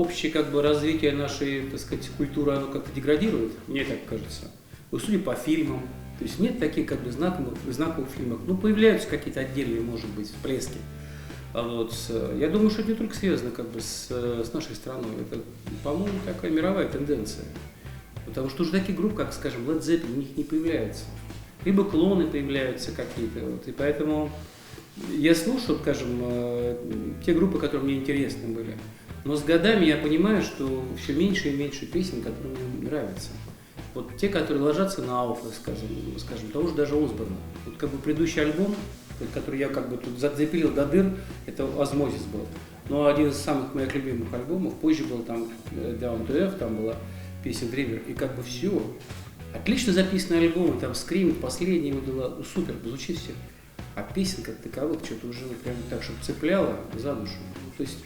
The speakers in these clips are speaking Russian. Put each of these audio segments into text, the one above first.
общее как бы развитие нашей, так сказать, культуры, оно как-то деградирует, мне так кажется. Вот судя по фильмам, то есть нет таких как бы знаковых фильмов, ну появляются какие-то отдельные, может быть, всплески. Вот. Я думаю, что это не только связано как бы с нашей страной, это, по-моему, такая мировая тенденция. Потому что уже такие группы, как, скажем, Led Zeppelin, у них не появляются. Либо клоны появляются какие-то. Вот. И поэтому я слушал, скажем, те группы, которые мне интересны были. Но с годами я понимаю, что все меньше и меньше песен, которые мне нравятся. Вот те, которые ложатся на ухо, скажем, того же даже Осборна. Вот как бы предыдущий альбом, который я как бы тут запилил до дыр, это «Осмозис» был. Но один из самых моих любимых альбомов, позже был там «Down to Earth», там была песня «Dreamer», и как бы все. Отлично записанные альбомы, там «Scream», последний была супер, звучит все. А песен как таковых что-то уже прям так, чтобы цепляло за душу. То есть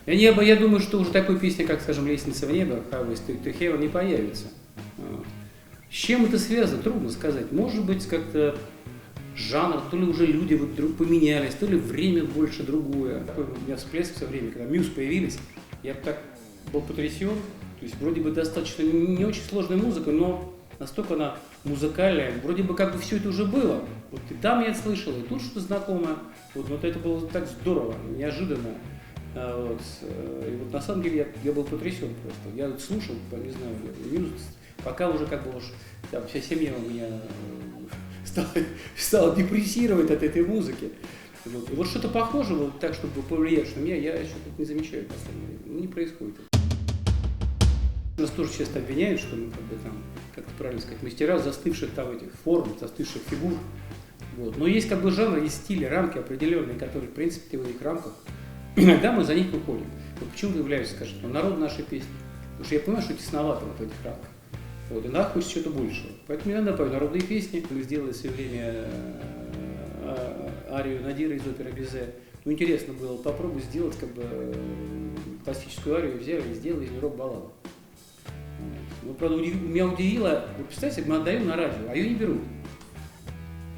я думаю, что уже такой песни, как, скажем, «Лестница в небо», «Highway to Heaven» не появится. С чем это связано, трудно сказать. Может быть, как-то жанр, то ли уже люди вдруг поменялись, то ли время больше другое. Такой у меня всплеск все время, когда Muse появились, я так был потрясен. То есть вроде бы достаточно не очень сложная музыка, но настолько она музыкальная. Вроде бы как бы все это уже было. Вот и там я слышал, и тут что-то знакомое. Вот это было так здорово, неожиданно. Вот. И вот на самом деле я был потрясен просто. Я слушал, не знаю, Muse, пока уже как бы уж там вся семья у меня стала депрессировать от этой музыки. Вот. И вот что-то похожее, вот так, чтобы повлиять на меня, я что-то не замечаю в последнее время. Ну, не происходит. Нас тоже часто обвиняют, что мы как бы там, как это правильно сказать, мастера застывших там этих форм, застывших фигур. Вот. Но есть как бы жанр, есть стили, рамки определенные, которые, в принципе, в этих рамках, иногда мы за них выходим. Вот почему появляются, скажем, народ нашей песни. Потому что я понимаю, что тесновато вот в этих рамках. Вот, и надо хочется чего-то большего. Поэтому я иногда пою народные песни. Мы сделали в свое время арию Надира из оперы «Бизе». Ну, интересно было попробовать сделать как бы классическую арию, взяли и сделали из нее рок-балладу. Ну, правда, меня удивило, вы представляете, мы отдаем на радио, а ее не берут.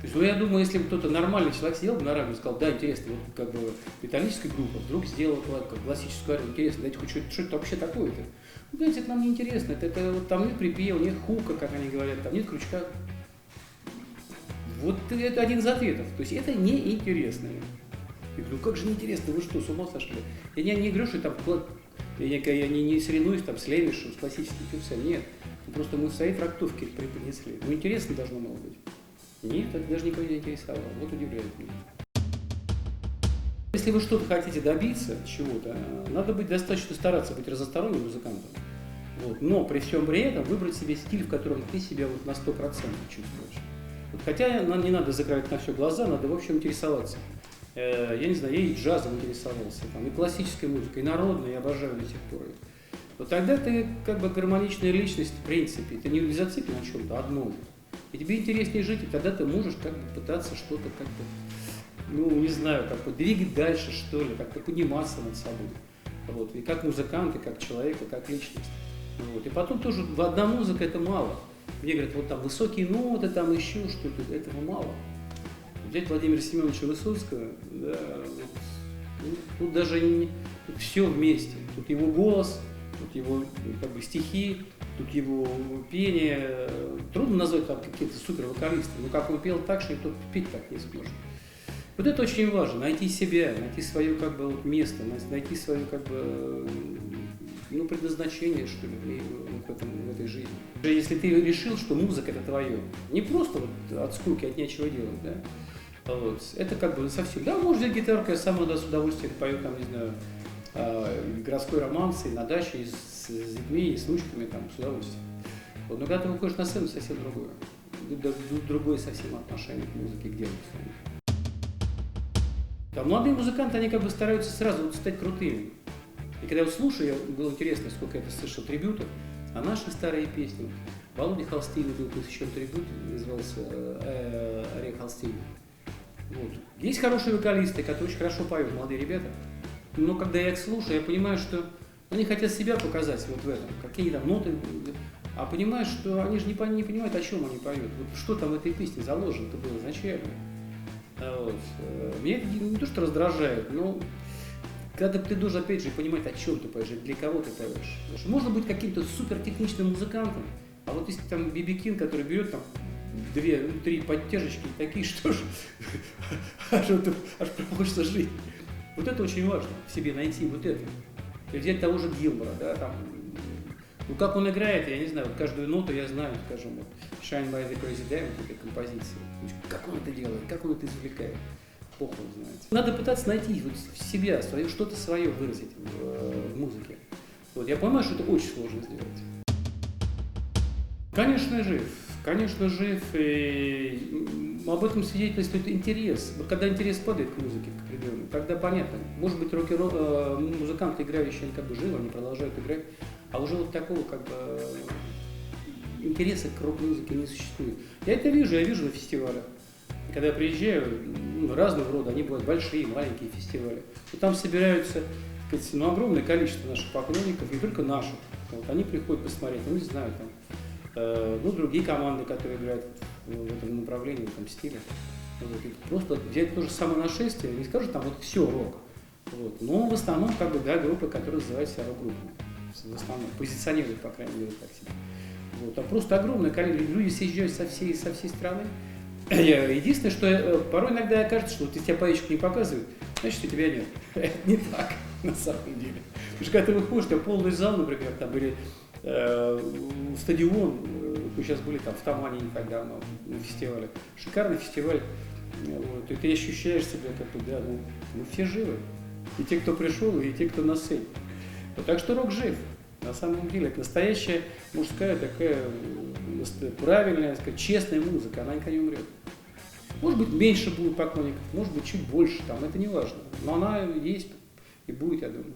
То есть, ну, я думаю, если бы кто-то нормальный человек сидел бы на радио и сказал, да, интересно, вот как бы металлическая группа вдруг сделала классическую арию, интересно, дайте хоть что это вообще такое-то. Ну, знаете, это нам не интересно, это вот там нет припева, нет хука, как они говорят, там нет крючка. Вот это один из ответов, то есть это неинтересно. Я говорю, как же неинтересно, вы что, с ума сошли? Я не говорю, что там я не соревнуюсь там с Лемишем, с классическим певцем, нет. Просто мы в своей трактовке преподнесли. Ну, интересно должно было быть. Нет, это даже никого не интересовало. Вот удивляет меня. Если вы что-то хотите добиться, чего-то, надо быть достаточно стараться быть разносторонним музыкантом. Вот. Но при всем при этом выбрать себе стиль, в котором ты себя вот на 100% чувствуешь. Вот. Хотя не надо закрывать на все глаза, надо в общем интересоваться. Я не знаю, я и джазом интересовался, там, и классической музыкой, и народной, я обожаю до сих пор. Вот тогда ты как бы гармоничная личность в принципе, ты не зациклен на чем-то одном. И тебе интереснее жить, и тогда ты можешь как бы пытаться что-то как-то, ну не знаю, как бы двигать дальше, что ли, как-то подниматься над собой. Вот. И как музыкант, и как человек, и как личность. Вот. И потом тоже одна музыка это мало. Мне говорят, вот там высокие ноты, там еще что-то, этого мало. Взять Владимира Семеновича Высоцкого, да, вот, тут даже тут все вместе. Тут его голос, тут его как бы стихи, тут его пение. Трудно назвать там какие-то супервокалисты, но как он пел так, что никто петь так не сможет. Вот это очень важно, найти себя, найти свое как бы вот место, найти свое как бы ну, предназначение, что ли, в этой жизни. Если ты решил, что музыка это твое, не просто вот от скуки, от нечего делать, да, вот, это как бы совсем. Да, может взять гитарку, я сам с удовольствием пою там, не знаю, городской романс и на даче и с детьми, и с внучками там с удовольствием. Вот, но когда ты выходишь на сцену, совсем другое. Другое совсем отношение к музыке, к делу своему. Там молодые музыканты, они как бы стараются сразу вот стать крутыми. И когда я слушаю, было интересно, сколько я слышал трибютов, а наши старые песни. Володе Холстину был посвящен трибют, назывался «Орех Холстина». Вот. Есть хорошие вокалисты, которые очень хорошо поют, молодые ребята. Но когда я их слушаю, я понимаю, что они хотят себя показать вот в этом, какие там ноты. А понимаешь, что они же не понимают, о чем они поют. Вот что там в этой песне заложено-то было изначально. Вот. Меня это не то, что раздражает, но когда ты должен, опять же, понимать, о чем ты поешь, и для кого ты поешь. Потому что можно быть каким-то супертехничным музыкантом, а вот если там Би-Би Кинг, который берет там 2-3 подтяжечки такие, что ж, аж хочется жить. Вот это очень важно, в себе найти вот это. И взять того же Гилмора, да, там, ну как он играет, я не знаю, вот каждую ноту я знаю, скажем, вот Shine by the Crazy Diamond, этой композиции. Как он это делает, как он это извлекает, Бог его знает. Надо пытаться найти вот себя, что-то свое выразить в музыке. Вот, я понимаю, что это очень сложно сделать. Конечно, жив, и об этом свидетельствует интерес. Вот когда интерес падает к музыке, к определенному, тогда понятно. Может быть, музыканты, играющие, они как бы живы, они продолжают играть, а уже вот такого как бы интереса к рок-музыке не существует. Я это вижу, на фестивалях. Когда я приезжаю, разного рода, они бывают большие, маленькие фестивали. И там собираются, так сказать, огромное количество наших поклонников, не только наших. Вот, они приходят посмотреть, не знаю, там, другие команды, которые играют в этом направлении, в этом стиле. Вот. Просто взять то же самое нашествие, не скажу, там вот все рок. Вот. Но в основном, как бы, да, группы, которые называют себя рок-группами. В основном позиционируют, по крайней мере, так себе. Вот. А просто огромное количество, люди съезжают со всей страны. Единственное, что порой иногда кажется, что вот если тебя поечку не показывают, значит, у тебя нет. Это не так, на самом деле. Потому что когда ты выходишь, у тебя полный зал, например, там были стадион, мы сейчас были там в Тамане не так давно, на фестивале. Шикарный фестиваль. Вот, и ты ощущаешь себя как бы, да, мы все живы. И те, кто пришел, и те, кто на сцене. Вот, так что рок жив. На самом деле, это настоящая мужская такая правильная, сказать, честная музыка, она никогда не умрет. Может быть, меньше будет поклонников, может быть, чуть больше, там, это не важно. Но она есть и будет, я думаю.